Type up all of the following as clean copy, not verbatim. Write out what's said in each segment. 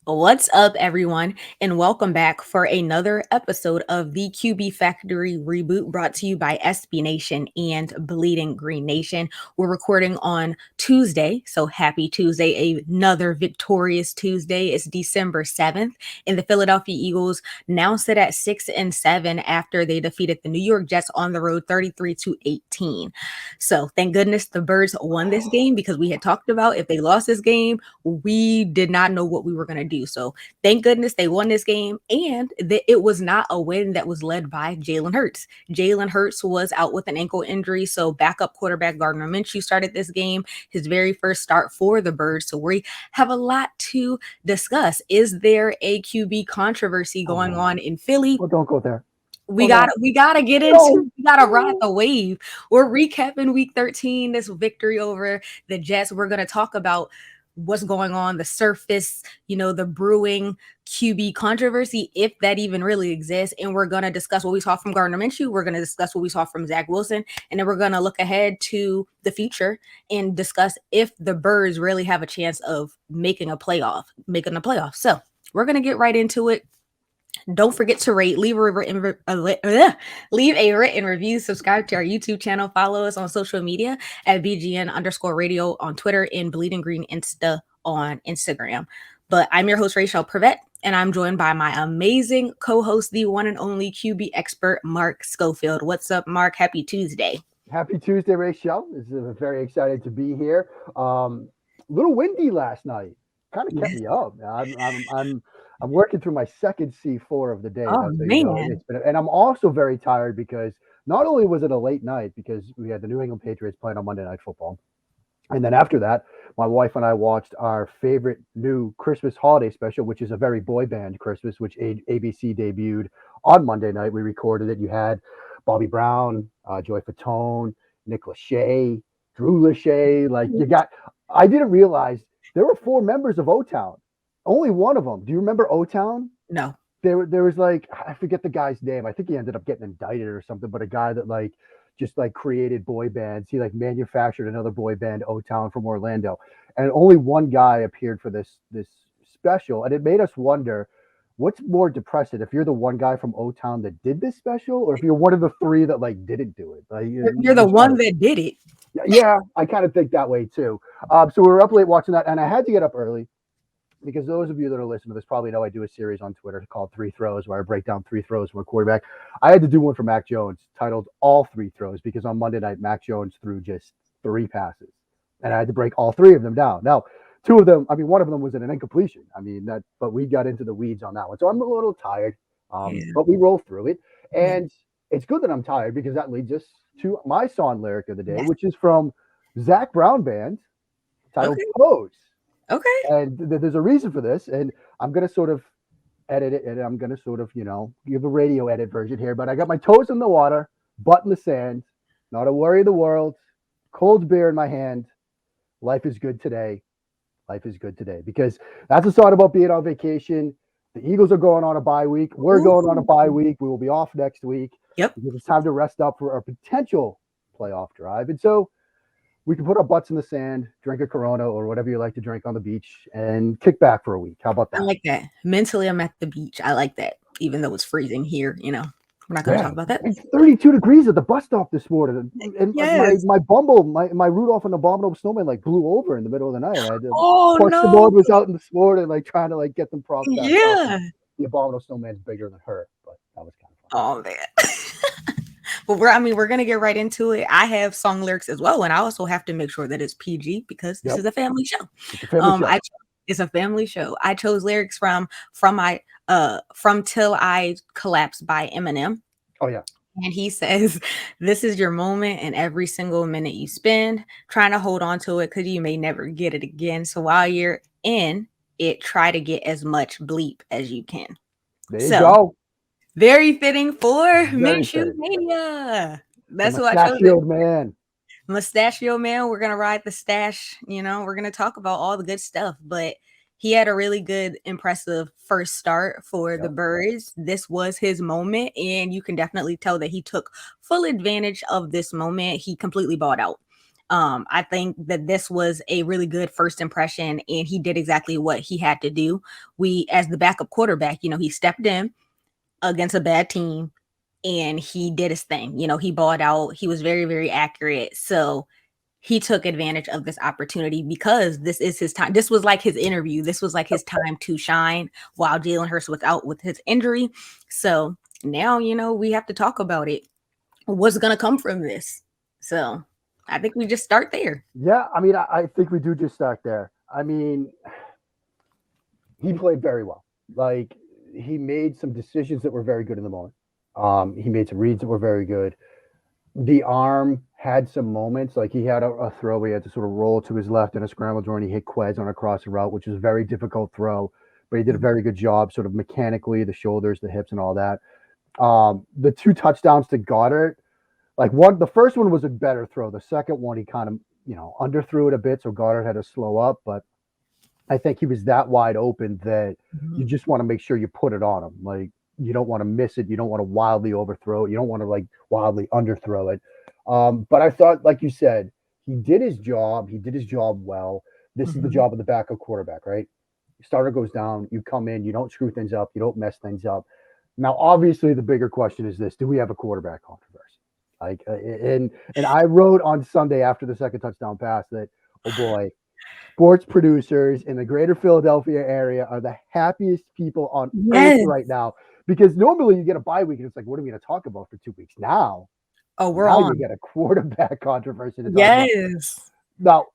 What's up, everyone, and welcome back for another episode of the QB Factory Reboot brought to you by SB Nation and Bleeding Green Nation. We're recording on Tuesday, so happy Tuesday, another victorious Tuesday. It's December 7th, and the Philadelphia Eagles now sit at 6-7 after they defeated the New York Jets on the road 33-18. So thank goodness the Birds won this game because we had talked about if they lost this game, we did not know what we were going to do. So thank goodness they won this game, and that it was not a win that was led by Jalen Hurts. Jalen Hurts was out with an ankle injury, so backup quarterback Gardner Minshew started this game, his very first start for the Birds. So we have a lot to discuss. Is there a QB controversy going on in Philly? Well, don't go there. We gotta get into we gotta ride the wave. We're recapping week 13, this victory over the Jets. We're gonna talk about what's going on, the surface, the brewing QB controversy, if that even really exists. And we're gonna discuss what we saw from Gardner Minshew. We're gonna discuss what we saw from Zach Wilson, and then we're gonna look ahead to the future and discuss if the Birds really have a chance of making the playoff. So we're gonna get right into it. Don't forget to rate, leave a written review, subscribe to our YouTube channel, follow us on social media at BGN_radio on Twitter and Bleeding Green Insta on Instagram. But I'm your host, Raichele Privette, and I'm joined by my amazing co-host, the one and only QB expert, Mark Schofield. What's up, Mark? Happy Tuesday. Happy Tuesday, Raichele. This is very excited to be here. A little windy last night. Kind of kept me up. I'm working through my second C4 of the day. Oh, man. And I'm also very tired because not only was it a late night because we had the New England Patriots playing on Monday Night Football, and then after that, my wife and I watched our favorite new Christmas holiday special, which is a very boy band Christmas, which ABC debuted on Monday night. We recorded it. You had Bobby Brown, Joy Fatone, Nick Lachey, Drew Lachey. I didn't realize there were 4 members of O-Town. Only one of them. Do you remember O-Town? No. There was I forget the guy's name. I think he ended up getting indicted or something, but a guy that just created boy bands. He manufactured another boy band, O-Town, from Orlando. And only one guy appeared for this special. And it made us wonder, what's more depressing, if you're the one guy from O-Town that did this special, or if you're one of the 3 that didn't do it? You're the one that did it. Yeah, I kind of think that way too. So we were up late watching that, and I had to get up early because those of you that are listening to this probably know I do a series on Twitter called 3 Throws, where I break down 3 throws from a quarterback. I had to do one for Mac Jones titled All 3 Throws, because on Monday night, Mac Jones threw just 3 passes, and I had to break all 3 of them down. Now, 2 of them, one of them was an incompletion. But we got into the weeds on that one. So I'm a little tired, but we roll through it. And it's good that I'm tired, because that leads us to my song lyric of the day, which is from Zach Brown Band, titled Pose. Okay. And there's a reason for this, and I'm going to sort of edit it, and I'm going to sort of, give a radio edit version here, but I got my toes in the water, butt in the sand, not a worry in the world, cold beer in my hand. Life is good today. Life is good today, because that's a song about being on vacation. The Eagles are going on a bye week. We're going on a bye week. We will be off next week. Yep. Because it's time to rest up for our potential playoff drive. And so we can put our butts in the sand, drink a Corona or whatever you like to drink on the beach, and kick back for a week. How about that? I like that. Mentally, I'm at the beach. I like that, even though it's freezing here. We're not going to talk about that. It's 32 degrees at the bus stop this morning. And my Rudolph and Abominable Snowman blew over in the middle of the night. I had to the board was out in this morning, trying to get them propped up. Yeah. The Abominable Snowman's bigger than her, but that was kind of fun. Oh, man. But we're gonna get right into it. I have song lyrics as well, and I also have to make sure that it's PG because this is a family show. It's a family show. It's a family show. I chose lyrics from Till I Collapse by Eminem. Oh yeah. And he says, "This is your moment, and every single minute you spend trying to hold on to it because you may never get it again. So while you're in it, try to get as much bleep as you can." There you go. Very fitting for Minshew Mania. That's who I chose. Mustachio Man. We're gonna ride the stash. We're gonna talk about all the good stuff. But he had a really good, impressive first start for the Birds. This was his moment, and you can definitely tell that he took full advantage of this moment. He completely balled out. I think that this was a really good first impression, and he did exactly what he had to do. We, as the backup quarterback, he stepped in against a bad team and he did his thing. He balled out. He was very, very accurate. So he took advantage of this opportunity because this is his time. This was like his interview. This was like his time to shine while Jalen Hurts was out with his injury. So now, we have to talk about it. What's going to come from this? So I think we just start there. Yeah, I mean, I think we do just start there. I mean, he played very well. Like, he made some decisions that were very good in the moment. He made some reads that were very good. The arm had some moments, like he had a throw where he had to sort of roll to his left in a scramble draw and he hit Quez on a crossing route, which was a very difficult throw, but he did a very good job sort of mechanically, the shoulders, the hips, and all that. The 2 touchdowns to Goddard, the first one was a better throw. The second one, he kind of, underthrew it a bit, so Goddard had to slow up, but I think he was that wide open that you just want to make sure you put it on him. Like, you don't want to miss it. You don't want to wildly overthrow it. You don't want to wildly underthrow it. But I thought, like you said, he did his job. He did his job well. This is the job of the backup quarterback, right? Starter goes down. You come in. You don't screw things up. You don't mess things up. Now, obviously, the bigger question is this: do we have a quarterback controversy? And I wrote on Sunday after the second touchdown pass that, oh boy, sports producers in the greater Philadelphia area are the happiest people on earth right now, because normally you get a bye week and it's like, what are we going to talk about for 2 weeks? Now you get a quarterback controversy to talk about. Now,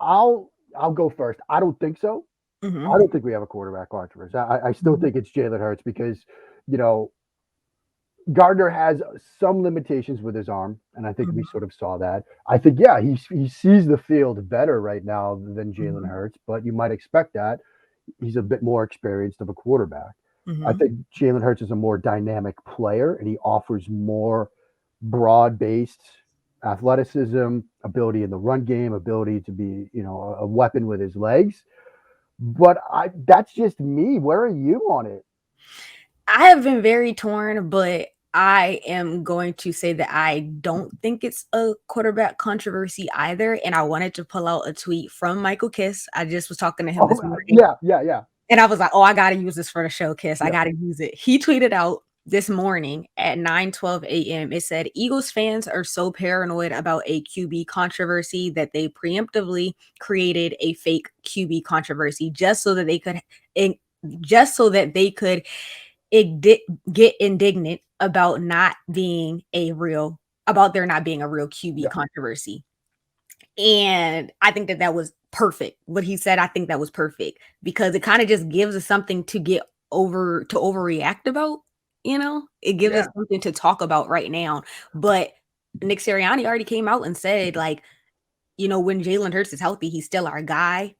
I'll go first. I don't think so. I don't think we have a quarterback controversy. I still think it's Jalen Hurts because, Gardner has some limitations with his arm, and I think we sort of saw that. I think, yeah, he sees the field better right now than Jalen Hurts, but you might expect that. He's a bit more experienced of a quarterback. I think Jalen Hurts is a more dynamic player, and he offers more broad-based athleticism, ability in the run game, ability to be, a weapon with his legs. But that's just me. Where are you on it? I have been very torn, but I am going to say that I don't think it's a quarterback controversy either. And I wanted to pull out a tweet from Michael Kiss. I just was talking to him this morning. Yeah. And I was like, oh, I got to use this for the show, Kiss. I got to use it. He tweeted out this morning at 9:12 a.m. It said, Eagles fans are so paranoid about a QB controversy that they preemptively created a fake QB controversy just so that they could get indignant about there not being a real QB controversy. And I think that was perfect. What he said, I think that was perfect because it kind of just gives us something to overreact about. It gives us something to talk about right now. But Nick Sirianni already came out and said, when Jalen Hurts is healthy, he's still our guy.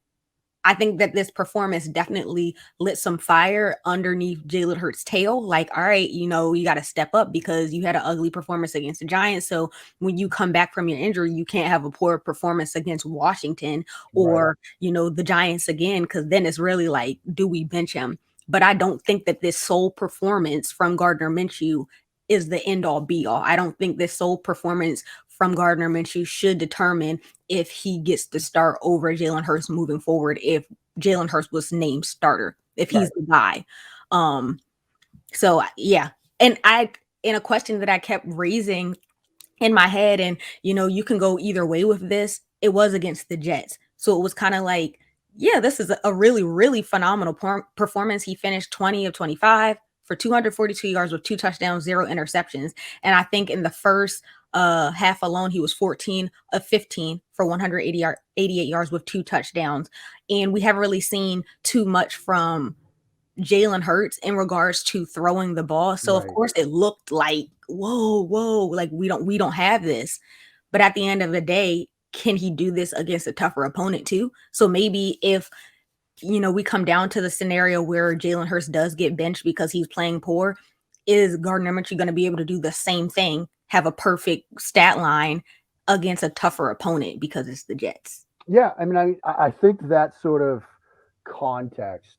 I think that this performance definitely lit some fire underneath Jalen Hurts' tail. Like, all right, you got to step up because you had an ugly performance against the Giants. So when you come back from your injury, you can't have a poor performance against Washington or, the Giants again, because then it's really like, do we bench him? But I don't think that this sole performance from Gardner Minshew is the end all be all. I don't think this sole performance from Gardner Minshew should determine if he gets to start over Jalen Hurts moving forward, if Jalen Hurts was named starter, if he's the guy. So yeah. And in a question that I kept raising in my head, and you can go either way with this, it was against the Jets. So it was kind of like, yeah, this is a really, really phenomenal performance. He finished 20 of 25 for 242 yards with 2 touchdowns, 0 interceptions. And I think in the first half alone, he was 14 of 15 for 188 yards with 2 touchdowns. And we haven't really seen too much from Jalen Hurts in regards to throwing the ball. So of course it looked like, whoa, like we don't have this. But at the end of the day, can he do this against a tougher opponent too? So maybe if we come down to the scenario where Jalen Hurts does get benched because he's playing poor, is Gardner Minshew going to be able to do the same thing, have a perfect stat line against a tougher opponent because it's the Jets? Yeah, I mean, I think that sort of context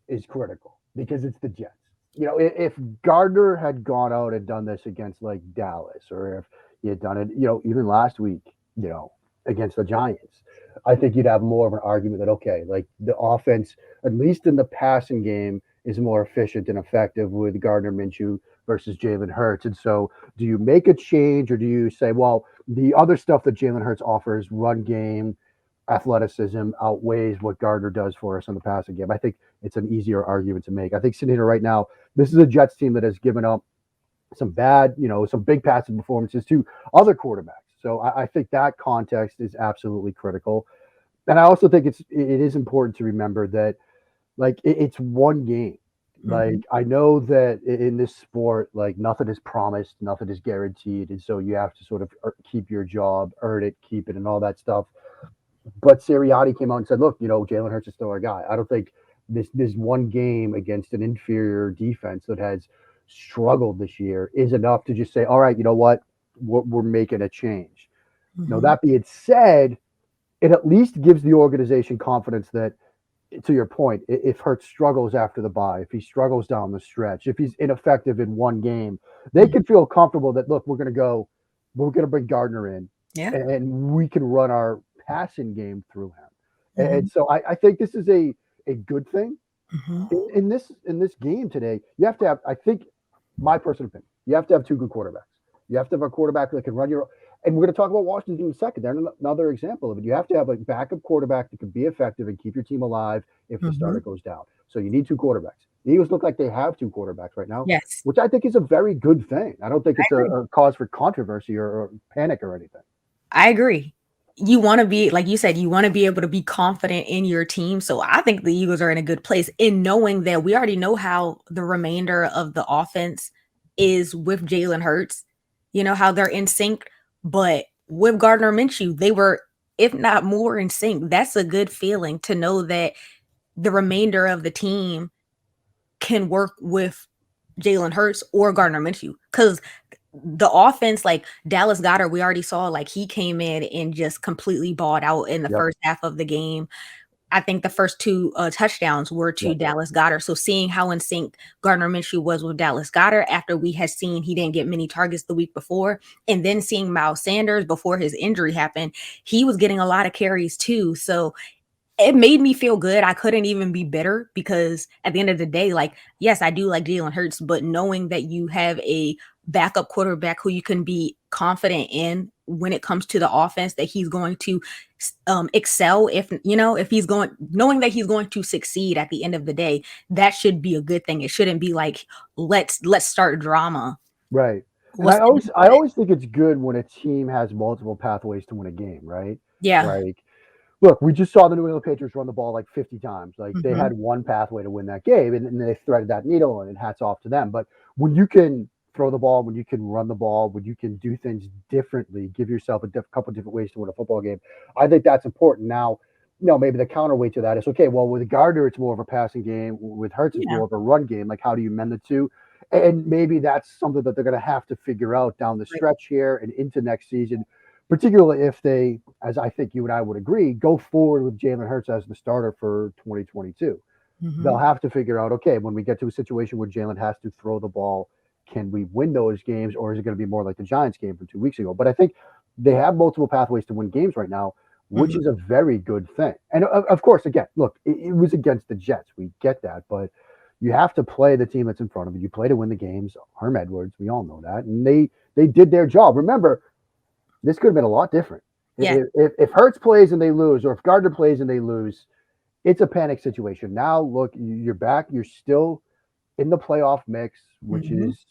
is critical because it's the Jets. If Gardner had gone out and done this against like Dallas, or if he had done it, even last week you know, against the Giants. I think you'd have more of an argument that okay, like the offense, at least in the passing game, is more efficient and effective with Gardner Minshew versus Jalen Hurts. And so, do you make a change, or do you say, well, the other stuff that Jalen Hurts offers, run game, athleticism, outweighs what Gardner does for us in the passing game? I think it's an easier argument to make. I think sitting here right now, this is a Jets team that has given up some bad, some big passing performances to other quarterbacks. So I think that context is absolutely critical. And I also think it is important to remember that like it's one game. Mm-hmm. Like I know that in this sport, like nothing is promised, nothing is guaranteed, and so you have to sort of keep your job, earn it, keep it, and all that stuff. But Sirianni came out and said, "Look, Jalen Hurts is still our guy." I don't think this one game against an inferior defense that has struggled this year is enough to just say, "All right, you know what, we're making a change." Mm-hmm. That being said, it at least gives the organization confidence that, to your point, if Hurts struggles after the bye, if he struggles down the stretch, if he's ineffective in one game, they Mm-hmm. can feel comfortable that look, we're going to bring Gardner in, Yeah. and we can run our passing game through him. And Mm-hmm. so I think this is a good thing Mm-hmm. in this game today. You have to have, I think, my personal opinion, you have to have two good quarterbacks. You have to have a quarterback that can run your. And we're going to talk about Washington in a second. They're another example of it. You have to have a backup quarterback that can be effective and keep your team alive if the Mm-hmm. starter goes down. So you need two quarterbacks. The Eagles look like they have two quarterbacks right now, Yes, which I think is a very good thing. I don't think I it's agree. a cause for controversy or panic or anything. I agree. You want to be, like you said, you want to be able to be confident in your team. So I think the Eagles are in a good place in knowing that we already know how the remainder of the offense is with Jalen Hurts, how they're in sync. But with Gardner Minshew, they were, if not more, in sync. That's a good feeling to know that the remainder of the team can work with Jalen Hurts or Gardner Minshew. Because the offense, like Dallas Goedert, we already saw like he came in and just completely balled out in the Yep. first half of the game. I think the first two touchdowns were to Yep. Dallas Goedert. So seeing how in sync Gardner Minshew was with Dallas Goedert after we had seen he didn't get many targets the week before, and then seeing Miles Sanders before his injury happened, he was getting a lot of carries too. So it made me feel good. I couldn't even be bitter because at the end of the day, like, yes, I do like Jalen Hurts, but knowing that you have a backup quarterback who you can be confident in when it comes to the offense, that he's going to excel, if he's going, knowing that he's going to succeed at the end of the day, that should be a good thing. It shouldn't be like, let's start drama. Right. And What's I the always name I of it? always think it's good when a team has multiple pathways to win a game, right? Yeah. Like, look, we just saw the New England Patriots run the ball like 50 times. Like they Hmm. had one pathway to win that game, and they threaded that needle, and hats off to them. But when you can throw the ball, when you can run the ball, when you can do things differently, give yourself a couple different ways to win a football game, I think that's important. Now, maybe the counterweight to that is okay. Well, with Gardner, it's more of a passing game. With Hurts, it's Yeah. more of a run game. Like, how do you mend the two? And maybe that's something that they're going to have to figure out down the Right. stretch here and into next season, particularly if they, as I think you and I would agree, go forward with Jalen Hurts as the starter for 2022. They'll Hmm. have to figure out, okay, when we get to a situation where Jalen has to throw the ball, can we win those games, or is it going to be more like the Giants game from 2 weeks ago? But I think they have multiple pathways to win games right now, which Hmm. is a very good thing. And of course, again, look, it was against the Jets. We get that, but you have to play the team that's in front of you. You play to win the games. Herm Edwards, we all know that, and they did their job. Remember, this could have been a lot different. Yeah. If Hertz plays and they lose, or if Gardner plays and they lose, it's a panic situation. Now, look, you're back. You're still in the playoff mix, which Hmm. is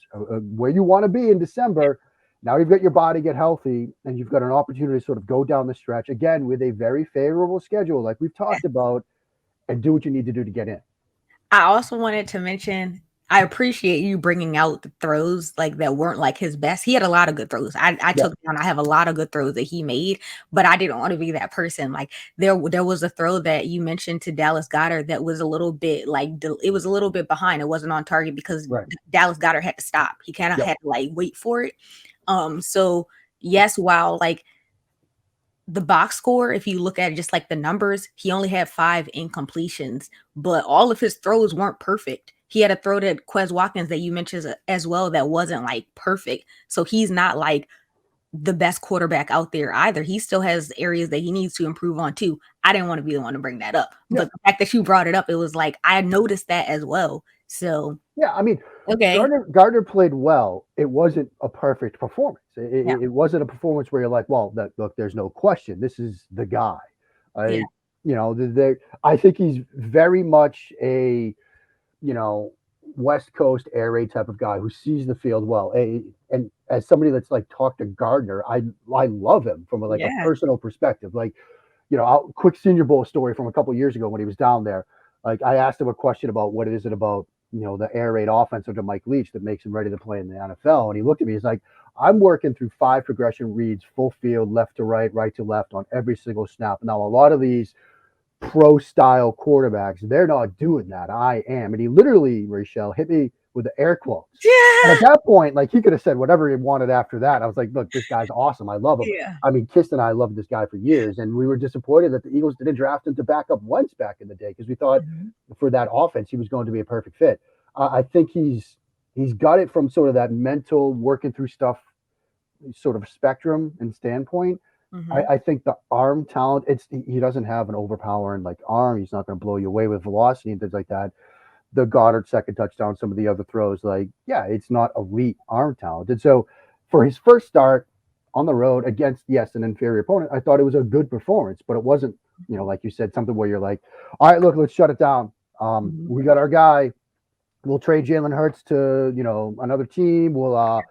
where you want to be in December. Now you've got your body get healthy, and you've got an opportunity to sort of go down the stretch again with a very favorable schedule, like we've talked about, and do what you need to do to get in. I also wanted to mention, I appreciate you bringing out the throws like that weren't like his best. He had a lot of good throws. I Yeah, took down. I have a lot of good throws that he made, but I didn't want to be that person. Like there was a throw that you mentioned to Dallas Goddard that was a little bit like it was a little bit behind. It wasn't on target because right. Dallas Goddard had to stop. He kind of Yep. had to like wait for it. So yes, while like the box score, if you look at just like the numbers, he only had 5 incompletions, but all of his throws weren't perfect. He had a throw to Quez Watkins that you mentioned as well that wasn't like perfect. So he's not like the best quarterback out there either. He still has areas that he needs to improve on too. I didn't want to be the one to bring that up, Yeah. but the fact that you brought it up, it was like I noticed that as well. So Yeah, I mean, okay, Gardner played well. It wasn't a perfect performance. yeah, It wasn't a performance where you're like, well, look, there's no question. This is the guy. yeah, I, I think he's very much a, you know, West Coast air raid type of guy who sees the field well. And as somebody that's like talked to Gardner, I love him from like a yeah, personal perspective. Like, quick Senior Bowl story from a couple of years ago when he was down there. Like I asked him a question about what is it about the air raid offense under Mike Leach that makes him ready to play in the NFL, and he looked at me. He's like, I'm working through 5 progression reads, full field, left to right to left on every single snap. Now a lot of these pro style quarterbacks, they're not doing that. I am. And he literally, Raichele, hit me with the air quotes. And at yeah, that point, like he could have said whatever he wanted after that. I was like, look, this guy's awesome. I love him. yeah, I mean, Kist and I loved this guy for years. And we were disappointed that the Eagles didn't draft him to back up Wentz back in the day because we thought mhm, for that offense he was going to be a perfect fit. I think he's got it from sort of that mental working through stuff sort of spectrum and standpoint. mhm, I think the arm talent, he doesn't have an overpowering like arm. He's not going to blow you away with velocity and things like that. The Goddard second touchdown, some of the other throws, like, yeah, it's not elite arm talent. And so for his first start on the road against, yes, an inferior opponent, I thought it was a good performance, but it wasn't, like you said, something where you're like, all right, look, let's shut it down. mhm, We got our guy. We'll trade Jalen Hurts to, another team. We'll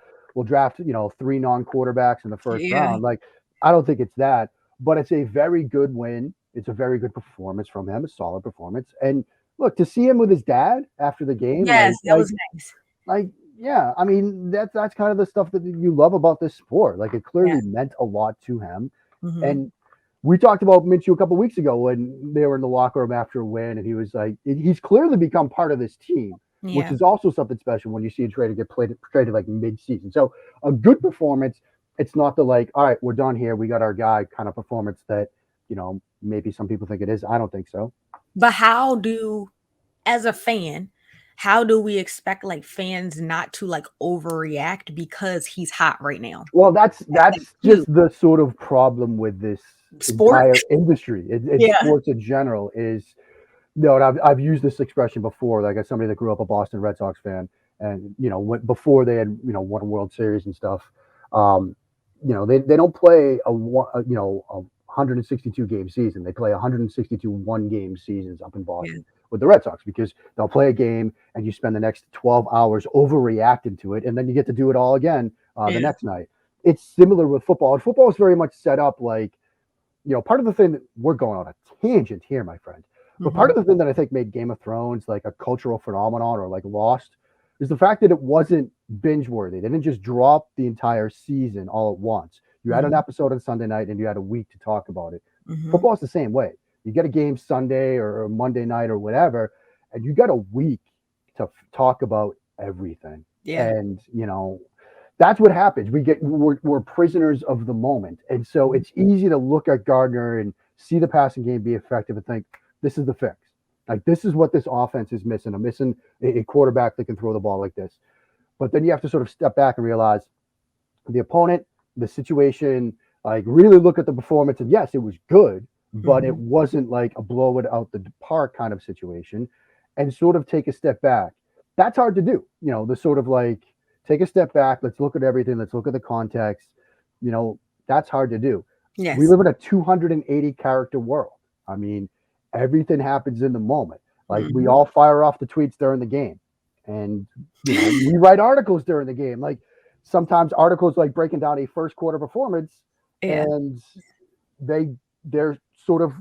draft, 3 non-quarterbacks in the first yeah, round. Like, I don't think it's that, but it's a very good win. It's a very good performance from him, a solid performance. And look, to see him with his dad after the game, yes, that was nice. like, yeah, I mean, that's kind of the stuff that you love about this sport. Like, it Yeah, clearly meant a lot to him. mhm, And we talked about Minshew a couple of weeks ago when they were in the locker room after a win, and he was like, he's clearly become part of this team, which yeah, is also something special when you see a trader get traded like mid-season. So a good performance. It's not the like, all right, we're done here. We got our guy kind of performance that maybe some people think it is. I don't think so. but as a fan, how do we expect like fans not to like overreact because he's hot right now? Well, that's That's like that's huge. just the sort of problem with this Sport? entire industry. Yeah. Sports in general is no, and I've used this expression before. Like as somebody that grew up a Boston Red Sox fan, and before they had won a World Series and stuff, um, they don't play a 162 game season. They play 162 1 game seasons up in Yeah. Boston with the Red Sox because they'll play a game and you spend the next 12 hours overreacting to it, and then you get to do it all again the Yeah. next night. It's similar with football, and football is very much set up like part of the thing that we're going on a tangent here, my friend. But part Mhm. of the thing that I think made Game of Thrones like a cultural phenomenon or like Lost is the fact that it wasn't binge worthy. They didn't just drop the entire season all at once. You had an Mhm. episode on Sunday night and you had a week to talk about it. Mhm. Football's the same way. You get a game Sunday or Monday night or whatever, and you got a week to talk about everything. Yeah. And that's what happens. We're prisoners of the moment, and so Mhm. it's easy to look at Gardner and see the passing game be effective and think this is the fix. Like this is what this offense is missing. I'm missing a quarterback that can throw the ball like this. But then you have to sort of step back and realize the opponent, the situation, like really look at the performance. And yes, it was good, but it Mhm. wasn't like a blow it out the park kind of situation, and sort of take a step back. That's hard to do. The sort of like take a step back. Let's look at everything. Let's look at the context. That's hard to do. We Yes. live in a 280 character world. I mean, everything happens in the moment. Like we Mhm. all fire off the tweets during the game, and we write articles during the game. Like sometimes articles like breaking down a first quarter performance, Yeah. and they're sort of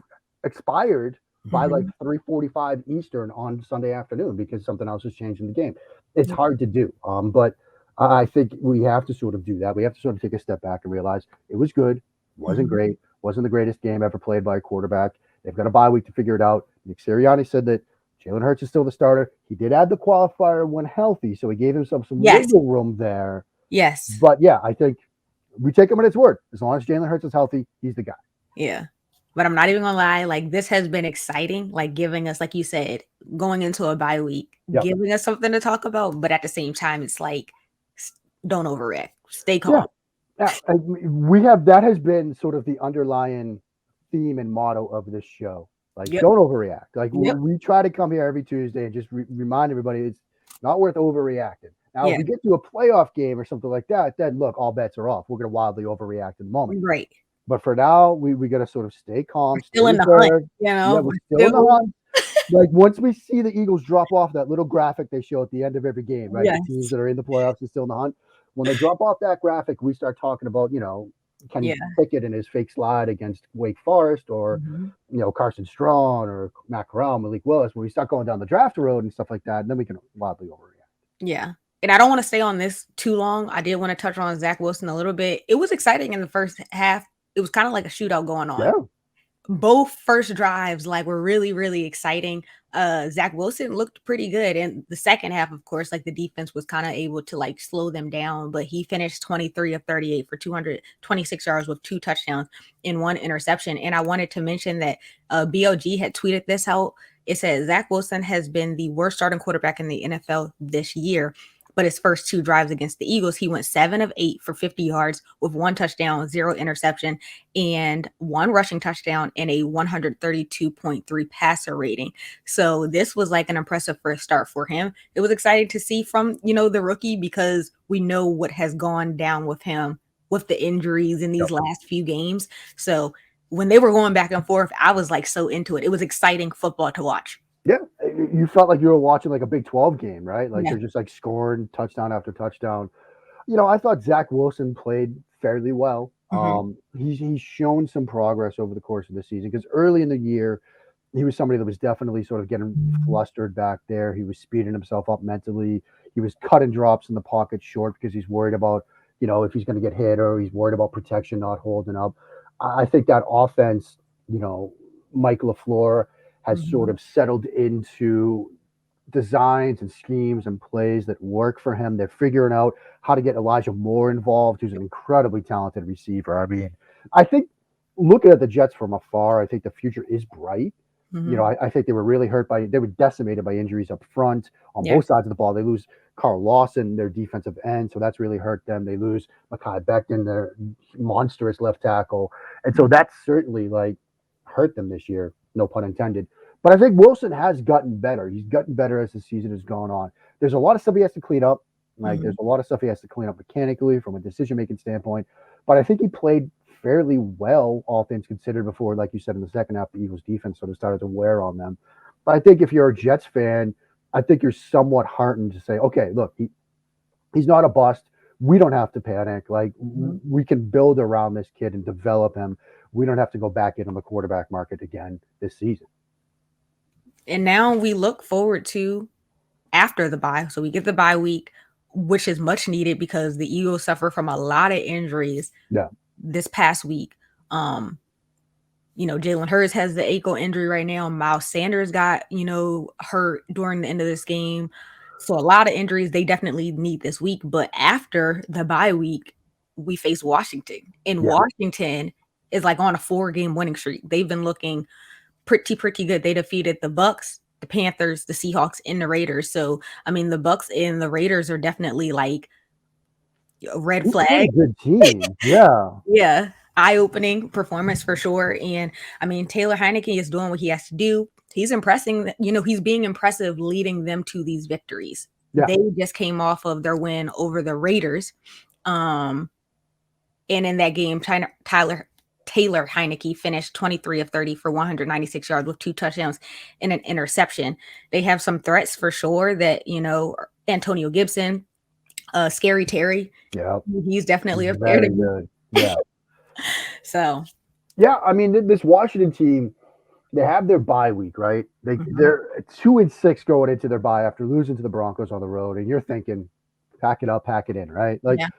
expired by like Mhm. 3:45 Eastern on Sunday afternoon because something else has changed in the game. It's hard to do, but I think we have to sort of do that. We have to sort of take a step back and realize it was good, wasn't Mhm. great, wasn't the greatest game ever played by a quarterback. They've got a bye week to figure it out. Nick Sirianni said that Jalen Hurts is still the starter. He did add the qualifier when healthy, so he gave himself some Yes. wiggle room there. Yes. But yeah, I think we take him at his word. As long as Jalen Hurts is healthy, he's the guy. Yeah. But I'm not even gonna lie, like this has been exciting, like giving us, like you said, going into a bye week, Yep. giving us something to talk about. But at the same time, it's like, don't overreact, stay Yeah. calm. Yeah, we have that has been sort of the underlying theme and motto of this show. Like, Yep. don't overreact. Like, Yep. we try to come here every Tuesday and just remind everybody it's not worth overreacting. Now, if Yeah. we get to a playoff game or something like that, then look, all bets are off. We're going to wildly overreact in the moment. Right. But for now, we got to sort of stay We're calm, stay still in the hunt. reserved. You Yeah, know, we're we're still in the still. hunt. Like, once we see the Eagles drop off that little graphic they show at the end of every game, right? The teams Yes. that are in the playoffs and still in the hunt. When they drop off that graphic, we start talking about, Kenny Yeah. Pickett and his fake slide against Wake Forest, or Hmm. Carson Strong or Matt Corral, Malik Willis. When we start going down the draft road and stuff like that, and then we can wildly overreact. Yeah. And I don't want to stay on this too long. I did want to touch on Zach Wilson a little bit. It was exciting in the first half. It was kind of like a shootout going on. Yeah, Both first drives like were really, really exciting. Zach Wilson looked pretty good. And the second half, of course, like the defense was kind of able to like slow them down, but he finished 23 of 38 for 226 yards with 2 touchdowns and 1 interception. And I wanted to mention that BLG had tweeted this out. It says Zach Wilson has been the worst starting quarterback in the NFL this year. But his first 2 drives against the Eagles, he went 7 of 8 for 50 yards with 1 touchdown, 0 interception, and 1 rushing touchdown and a 132.3 passer rating. So this was like an impressive first start for him. It was exciting to see from, the rookie, because we know what has gone down with him with the injuries in yep. these last few games. So when they were going back and forth, I was like so into it. It was exciting football to watch. Yeah, you felt like you were watching like a Big 12 game, right? Like Yeah. they're just like scoring touchdown after touchdown. I thought Zach Wilson played fairly well. Hmm. He's shown some progress over the course of the season, because early in the year he was somebody that was definitely sort of getting flustered back there. He was speeding himself up mentally. He was cutting drops in the pocket short because he's worried about, if he's going to get hit, or he's worried about protection not holding up. I think that offense, Mike LaFleur has sort Hmm. of settled into designs and schemes and plays that work for him. They're figuring out how to get Elijah Moore involved, who's an incredibly talented receiver. I mean, I think, looking at the Jets from afar, I think the future is bright. Hmm. I think they were decimated by injuries up front on Yeah. both sides of the ball. They lose Carl Lawson, their defensive end, so that's really hurt them. They lose Mekhi Becton, their monstrous left tackle, and so that's certainly like hurt them this year. No pun intended. But I think Wilson has gotten better. He's gotten better as the season has gone on. There's a lot of stuff he has to clean up. Like, Hmm. there's a lot of stuff he has to clean up mechanically from a decision making standpoint. But I think he played fairly well, all things considered, before, like you said, in the second half, the Eagles defense sort of started to wear on them. But I think if you're a Jets fan, I think you're somewhat heartened to say, okay, look, he's not a bust. We don't have to panic. Like, Hmm. we can build around this kid and develop him. We don't have to go back into the quarterback market again this season. And now we look forward to after the bye. So we get the bye week, which is much needed because the Eagles suffer from a lot of injuries Yeah. this past week. Um, Jalen Hurts has the ankle injury right now. Miles Sanders got, hurt during the end of this game. So a lot of injuries they definitely need this week. But after the bye week, we face Washington. And Yeah. Washington is like on a 4-game winning streak. They've been looking pretty good. They defeated the Bucks, the Panthers, the Seahawks, and the Raiders. So I mean, the Bucks and the Raiders are definitely like a red These are flag. really good teams. Yeah. Yeah, eye-opening performance for sure. And I mean, Taylor Heineke is doing what he has to do. He's impressing. He's being impressive, leading them to these victories. Yeah. They just came off of their win over the Raiders. Um, And in that game, Taylor Heineke finished 23 of 30 for 196 yards with 2 touchdowns and an interception. They have some threats for sure that, Antonio Gibson, Scary Terry, Yeah. he's definitely up there. Very good. Yeah. So, Yeah. I mean, this Washington team, they have their bye week, right? mhm, They're 2-6 going into their bye after losing to the Broncos on the road, and you're thinking, pack it up, pack it in, right? Like, yeah,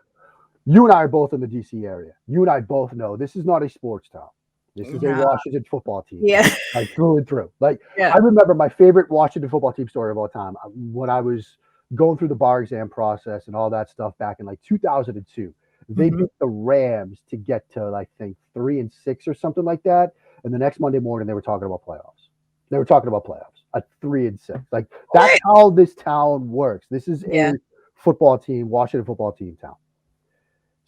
you and I are both in the DC area. You and I both know this is not a sports town. This is a yeah, Washington football team yeah, town, like through and through. Like, yeah. I remember my favorite Washington football team story of all time, when I was going through the bar exam process and all that stuff back in like 2002. They Mhm. beat the Rams to get to, I think, 3-6 or something like that. And the next Monday morning, they were talking about playoffs. They were talking about playoffs at 3-6. Like, that's What? how this town works. This is Yeah, a football team, Washington football team town.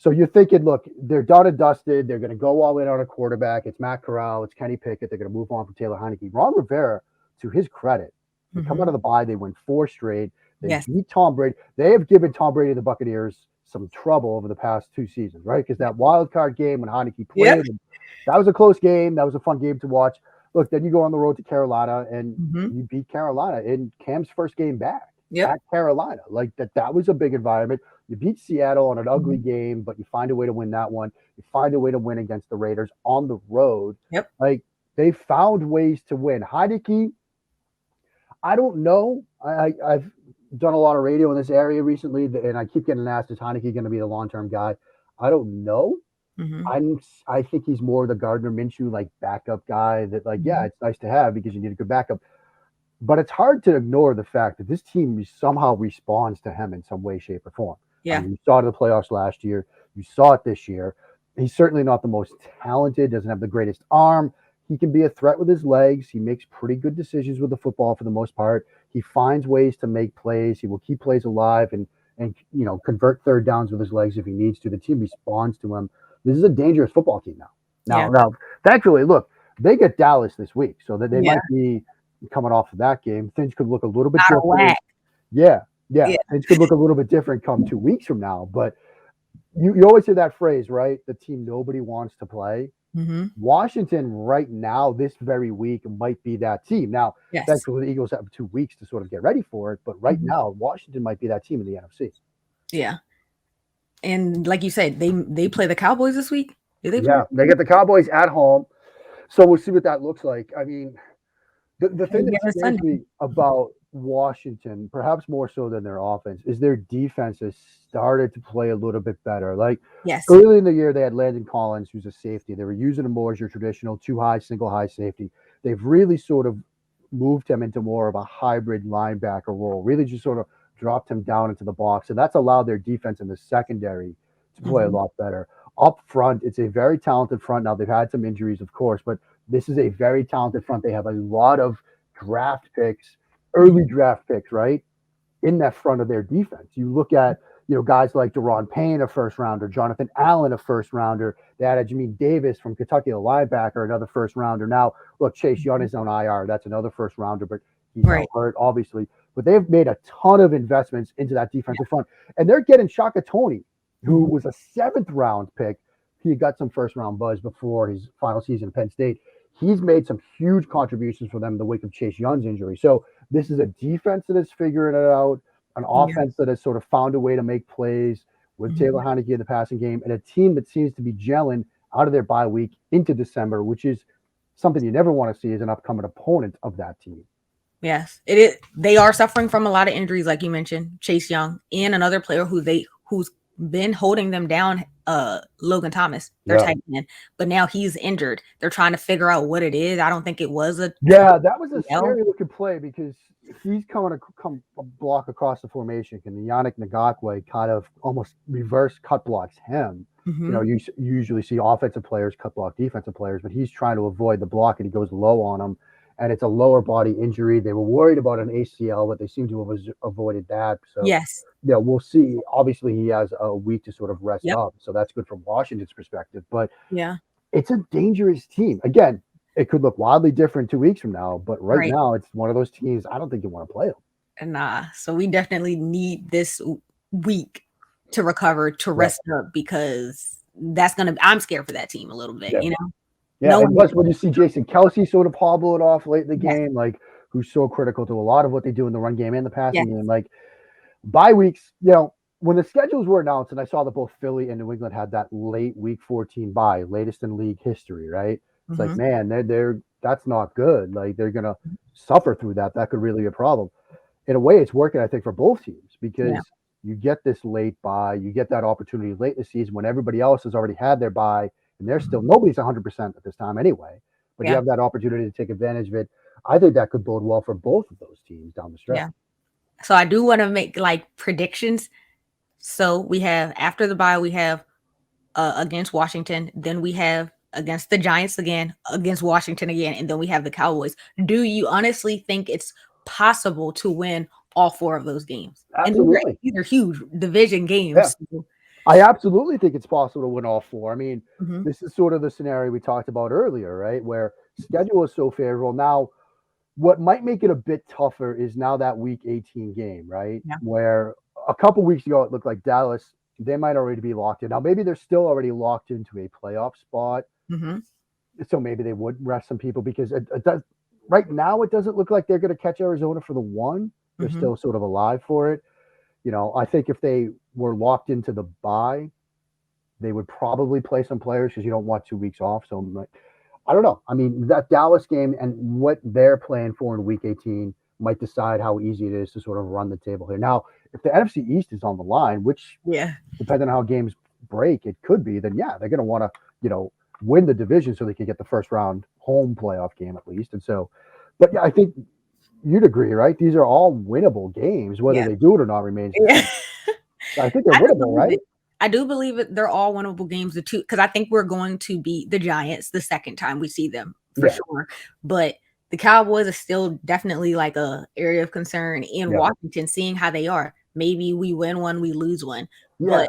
So you're thinking, look, they're done and dusted. They're going to go all in on a quarterback. It's Matt Corral. It's Kenny Pickett. They're going to move on from Taylor Heineke. Ron Rivera, to his credit, they come out of the bye. They win 4 straight. They Yes. beat Tom Brady. They have given Tom Brady and the Buccaneers some trouble over the past 2 seasons, right? Because that wild card game when Heineke Yep. played, and that was a close game. That was a fun game to watch. Look, then you go on the road to Carolina and you beat Carolina in Cam's first game back Yep. at Carolina. Like that was a big environment. You beat Seattle on an ugly game, but you find a way to win that one. You find a way to win against the Raiders on the road. Yep. Like they found ways to win. Heineke, I don't know. I've done a lot of radio in this area recently, and I keep getting asked, is Heineke going to be the long-term guy? I don't know. I think he's more the Gardner Minshew like backup guy that yeah, it's nice to have because you need a good backup. But it's hard to ignore the fact that this team somehow responds to him in some way, shape, or form. Yeah. I mean, you saw it in the playoffs last year. You saw it this year. He's certainly not the most talented, doesn't have the greatest arm. He can be a threat with his legs. He makes pretty good decisions with the football for the most part. He finds ways to make plays. He will keep plays alive and convert third downs with his legs if he needs to. The team responds to him. This is a dangerous football team now. Now, thankfully, look, they get Dallas this week, so that they might be coming off of that game. Things could look a little bit different. Yeah. Things could look a little bit different come 2 weeks from now. But you always hear that phrase, right? The team nobody wants to play. Washington right now, this very week, might be that team. Now, thankfully, the Eagles have 2 weeks to sort of get ready for it. But right now, Washington might be that team in the NFC. Yeah. And like you said, they play the Cowboys this week. They get the Cowboys at home. So we'll see what that looks like. I mean, the thing that scares me about Washington, perhaps more so than their offense, is their defense has started to play a little bit better. Like early in the year, they had Landon Collins, who's a safety. They were using him more as your traditional 2-high, single high safety. They've really sort of moved him into more of a hybrid linebacker role, really just sort of dropped him down into the box. And that's allowed their defense in the secondary to play a lot better. Up front, it's a very talented front. Now, they've had some injuries, of course, but this is a very talented front. They have a lot of draft picks, early draft picks, right, in that front of their defense. You look at, guys like Deron Payne, a first rounder, Jonathan Allen, a first rounder. They added Jamin Davis from Kentucky, a linebacker, another first rounder. Now, look, Chase Young is on IR. That's another first rounder, but he's out hurt, obviously. But they've made a ton of investments into that defensive front. And they're getting Shaka Toney, who was a 7th-round pick. He got some first-round buzz before his final season at Penn State. He's made some huge contributions for them in the wake of Chase Young's injury. So this is a defense that is figuring it out, an offense that has sort of found a way to make plays with Taylor Heineke in the passing game, and a team that seems to be gelling out of their bye week into December, which is something you never want to see as an upcoming opponent of that team. Yes, it is. They are suffering from a lot of injuries, like you mentioned, Chase Young, and another player who's been holding them down, Logan Thomas, their tight end, but now he's injured. They're trying to figure out what it is. I don't think it was a that was a scary looking play because he's coming to come a block across the formation, and Yannick Ngakoue kind of almost reverse cut blocks him. You usually see offensive players cut block defensive players, but he's trying to avoid the block and he goes low on him. And it's a lower body injury. They were worried about an ACL, but they seem to have avoided that. So, we'll see. Obviously, he has a week to sort of rest up. So that's good from Washington's perspective. But it's a dangerous team. Again, it could look wildly different 2 weeks from now. But right now, it's one of those teams I don't think you want to play them. Nah. So we definitely need this week to recover, to rest up, because I'm scared for that team a little bit, Yeah, and plus when you see Jason Kelce sort of hobble it off late in the game, who's so critical to a lot of what they do in the run game and the passing game, bye weeks, when the schedules were announced, and I saw that both Philly and New England had that late week 14 bye, latest in league history, right? It's like, man, that's not good. Like, they're going to suffer through that. That could really be a problem. In a way, it's working, I think, for both teams because you get this late bye, you get that opportunity late in the season when everybody else has already had their bye. And there's still nobody's 100% at this time anyway, but you have that opportunity to take advantage of it. I think that could bode well for both of those teams down the stretch. Yeah. So I do want to make predictions. So we have after the bye, we have against Washington, then we have against the Giants again, against Washington again, and then we have the Cowboys. Do you honestly think it's possible to win all 4 of those games? Absolutely. And these are huge division games. Yeah. I absolutely think it's possible to win all four. I mean, Hmm. this is sort of the scenario we talked about earlier, right? Where schedule is so favorable. Now, what might make it a bit tougher is now that week 18 game, right? Yeah. Where a couple weeks ago it looked like Dallas, they might already be locked in. Now, maybe they're still already locked into a playoff spot. Hmm. So maybe they would rest some people because it does right now it doesn't look like they're going to catch Arizona for the one. They're Hmm. still sort of alive for it. I think if they were locked into the bye, they would probably play some players because you don't want 2 weeks off. So I don't know. I mean, that Dallas game and what they're playing for in Week 18 might decide how easy it is to sort of run the table here. Now, if the NFC East is on the line, which Yeah. depending on how games break, it could be, then yeah, they're going to want to, win the division so they can get the first round home playoff game at least. And so, but yeah, I think you'd agree, right? These are all winnable games. Whether Yeah. they do it or not remains to Yeah. see. I think they're I do winnable, believe right? it. I do believe it. They're all winnable games. The two, because I think we're going to beat the Giants the second time we see them for Yeah, sure. But the Cowboys are still definitely like a area of concern in yeah, Washington, seeing how they are. Maybe we win one, we lose one, but yeah.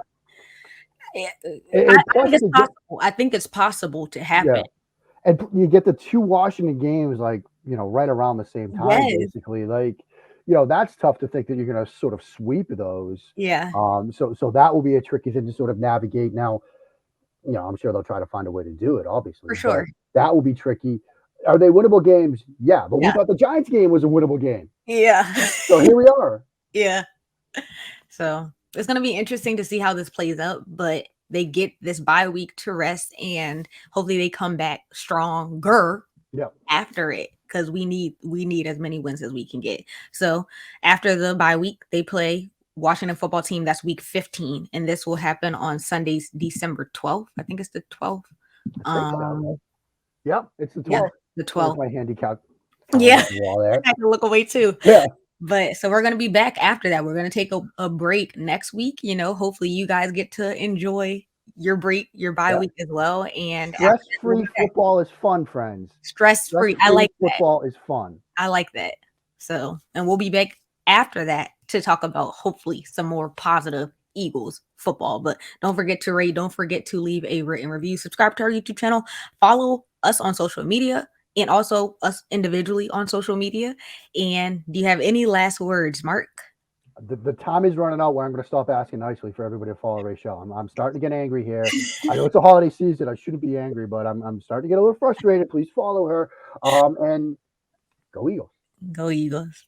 I And plus think it's you get, possible. I think it's possible to yeah, happen. and you get the two Washington games like right around the same time, Yes. basically. Like, that's tough to think that you're going to sort of sweep those. Yeah. So that will be a tricky thing to sort of navigate. Now, I'm sure they'll try to find a way to do it, For obviously, but sure. that will be tricky. Are they winnable games? Yeah, but we Yeah. thought the Giants game was a winnable game. Yeah. So here we are. Yeah. So it's going to be interesting to see how this plays out, but they get this bye week to rest and hopefully they come back stronger Yeah. after it because we need as many wins as we can get. So after the bye week, they play Washington football team. That's week 15, and this will happen on Sundays, December 12th. I think it's the 12th. I think so. Yep. It's the Yeah, 12th. the There's 12th. my handicap calendar Yeah, on the wall there. I can look away too. Yeah. But so we're gonna be back after that. We're gonna take a break next week. Hopefully you guys get to enjoy your break, your bye Yeah. week as well. And after that, we'll Stress-free be back. football is fun, friends. Stress free. I Stress-free like that. football is fun. I like that. So, and we'll be back after that to talk about hopefully some more positive Eagles football. But don't forget to rate, don't forget to leave a written review, subscribe to our YouTube channel, follow us on social media, and also us individually on social media. And do you have any last words, Mark? The time is running out where I'm going to stop asking nicely for everybody to follow Raichele. I'm starting to get angry here. I know it's a holiday season. I shouldn't be angry, but I'm starting to get a little frustrated. Please follow her. And go Eagles. Go Eagles.